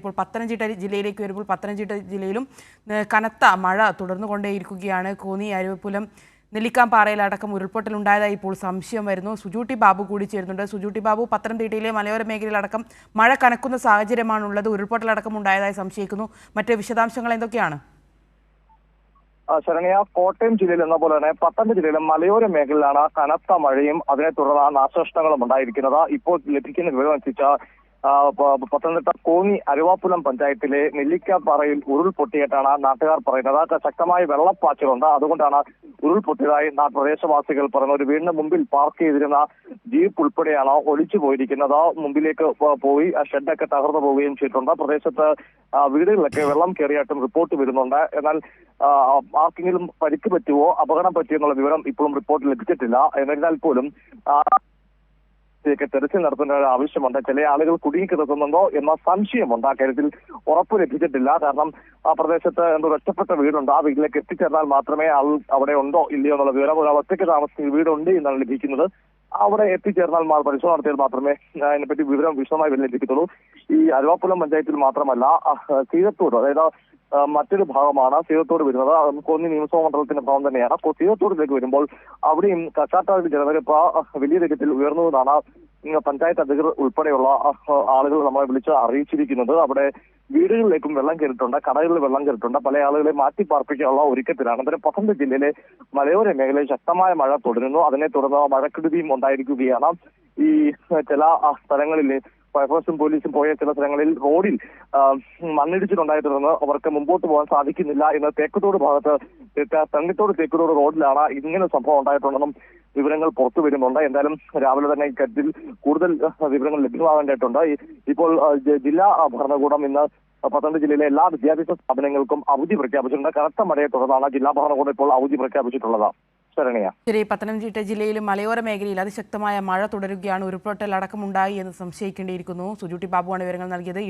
ഇപ്പോൾ പത്തനംതിട്ട ജില്ലയിലേക്ക് വരുമ്പോൾ പത്തനംതിട്ട ജില്ലയിലും കനത്ത മഴ തുടർന്നുകൊണ്ടേയിരിക്കുകയാണ്. കോന്നി, അരുവിപ്പുലം, നെല്ലിക്കാംപാറയിലടക്കം ഉരുൾപൊട്ടലുണ്ടായതായി ഇപ്പോൾ സംശയം വരുന്നു. സുജൂട്ടി ബാബു കൂടി ചേരുന്നുണ്ട്. സുജൂട്ടി ബാബു, പത്തനംതിട്ടയിലെ മലയോര മേഖലയിലടക്കം മഴ കനക്കുന്ന സാഹചര്യമാണുള്ളത്. ഉരുൾപൊട്ടലടക്കം ഉണ്ടായതായി സംശയിക്കുന്നു. മറ്റ് വിശദാംശങ്ങൾ എന്തൊക്കെയാണ്? ശരണ്യ, കോട്ടയം ജില്ലയിൽ എന്ന പോലെ തന്നെ പത്തനംതിട്ട ജില്ലയിലെ മലയോര മേഖലയിലാണ് കനത്ത മഴയും അതിനെ തുടർന്ന് നാശനഷ്ടങ്ങളും ഉണ്ടായിരിക്കുന്നത്. ഇപ്പോൾ ലഭിക്കുന്ന വിവരം അനുസരിച്ച് പത്തനംതിട്ട കോന്നി അരുവാപ്പുലം പഞ്ചായത്തിലെ നെല്ലിക്കാപ്പാറയിൽ ഉരുൾപൊട്ടിയിട്ടാണ് നാട്ടുകാർ പറയുന്നത്. ശക്തമായ വെള്ളപ്പാച്ചിലുണ്ട്, അതുകൊണ്ടാണ് ഉരുൾപൊട്ടിയതായി പ്രദേശവാസികൾ പറയുന്നത്. ഒരു വീടിന് മുമ്പിൽ പാർക്ക് ചെയ്തിരുന്ന ജീപ്പ് ഉൾപ്പെടെയാണ് ഒലിച്ചു പോയിരിക്കുന്നത്. മുമ്പിലേക്ക് പോയി ഷെഡൊക്കെ തകർന്നു പോവുകയും ചെയ്തിട്ടുണ്ട്. പ്രദേശത്ത് വീടുകളിലൊക്കെ വെള്ളം കയറിയായിട്ടും റിപ്പോർട്ട് വരുന്നുണ്ട്. എന്നാൽ ആർക്കെങ്കിലും പരിക്ക് പറ്റുവോ അപകടം പറ്റിയോ എന്നുള്ള വിവരം ഇപ്പോഴും റിപ്പോർട്ട് ലഭിച്ചിട്ടില്ല. എന്നിരുന്നാൽ പോലും തെരച്ചിൽ നടത്തേണ്ട ഒരു ആവശ്യമുണ്ട്. ചില ആളുകൾ കുടുങ്ങിക്കിടക്കുന്നുണ്ടോ എന്ന സംശയമുണ്ട്. ആ കാര്യത്തിൽ ഉറപ്പ് ലഭിച്ചിട്ടില്ല. കാരണം ആ പ്രദേശത്ത് എന്തോ ഒറ്റപ്പെട്ട വീടുണ്ട്. ആ വീട്ടിലേക്ക് എത്തിച്ചേർന്നാൽ മാത്രമേ ആൾ അവിടെ ഉണ്ടോ ഇല്ലയോ എന്നുള്ള വിവരം, ഒരു ഒറ്റയ്ക്ക് താമസിക്കുന്ന വീടുണ്ട് എന്നാണ് ലഭിക്കുന്നത്. അവിടെ എത്തിച്ചേർന്നാൽ പരിശോധന നടത്തിയാൽ മാത്രമേ അതിനെപ്പറ്റി വിവരം വിശദമായി ലഭിക്കത്തുള്ളൂ. ഈ അരുവാപ്പുലം പഞ്ചായത്തിൽ മാത്രമല്ല, സീതത്തോട്, അതായത് മറ്റൊരു ഭാഗമാണ് സീതത്തോട് വരുന്നത്. കോന്നി നിയമസഭാ മണ്ഡലത്തിന്റെ ഭാഗം തന്നെയാണ്. സീതത്തോടിലേക്ക് വരുമ്പോൾ അവിടെയും കച്ചാട്ടാവിൽ ജലനിരപ്പ് വലിയ രീതിയിൽ ഉയർന്നതാണ് പഞ്ചായത്ത് അധികൃതർ ഉൾപ്പെടെയുള്ള ആളുകൾ നമ്മളെ വിളിച്ച് അറിയിച്ചിരിക്കുന്നത്. അവിടെ വീടുകളിലേക്കും വെള്ളം കയറിയിട്ടുണ്ട്, കടകളിൽ വെള്ളം കയറിയിട്ടുണ്ട്. പല ആളുകളെ മാറ്റി പാർപ്പിക്കാനുള്ള ഒരുക്കത്തിലാണ്. അന്നേരം പത്തനംതിട്ട ജില്ലയിലെ മലയോര മേഖലയിൽ ശക്തമായ മഴ തുടരുന്നു. അതിനെ തുടർന്ന് മഴക്കെടുതിയും ഉണ്ടായിരിക്കുകയാണ്. ഈ ചില സ്ഥലങ്ങളിൽ ഫയർഫോഴ്സും പോലീസും പോയ ചില സ്ഥലങ്ങളിൽ റോഡിൽ മണ്ണിടിച്ചിലുണ്ടായി തുടർന്ന് അവർക്ക് മുമ്പോട്ട് പോകാൻ സാധിക്കുന്നില്ല എന്ന് തേക്കത്തോട് ഭാഗത്ത് തേക്കത്തോട് റോഡിലാണ് ഇങ്ങനെ സംഭവം ഉണ്ടായിട്ടുണ്ടെന്നും വിവരങ്ങൾ പുറത്തു വരുന്നുണ്ട്. എന്തായാലും രാവിലെ തന്നെ ഇക്കാര്യത്തിൽ കൂടുതൽ വിവരങ്ങൾ ലഭ്യമാകേണ്ടതായിട്ടുണ്ട്. ഇപ്പോൾ ജില്ലാ ഭരണകൂടം ഇന്ന് പത്തനംതിട്ട ജില്ലയിലെ എല്ലാ വിദ്യാഭ്യാസ സ്ഥാപനങ്ങൾക്കും അവധി പ്രഖ്യാപിച്ചിട്ടുണ്ട്. കനത്ത മഴയെ തുടർന്നാണ് ജില്ലാ ഭരണകൂടം ഇപ്പോൾ അവധി പ്രഖ്യാപിച്ചിട്ടുള്ളത്. ശരി, പത്തനംതിട്ട ജില്ലയിലും മലയോര മേഖലയിൽ അതിശക്തമായ മഴ തുടരുകയാണ്. ഉരുൾപൊട്ടൽ അടക്കമുണ്ടായി എന്ന് സംശയിക്കേണ്ടിയിരിക്കുന്നു. സുജൂട്ടി ബാബുവാണ് വിവരങ്ങൾ നൽകിയത്.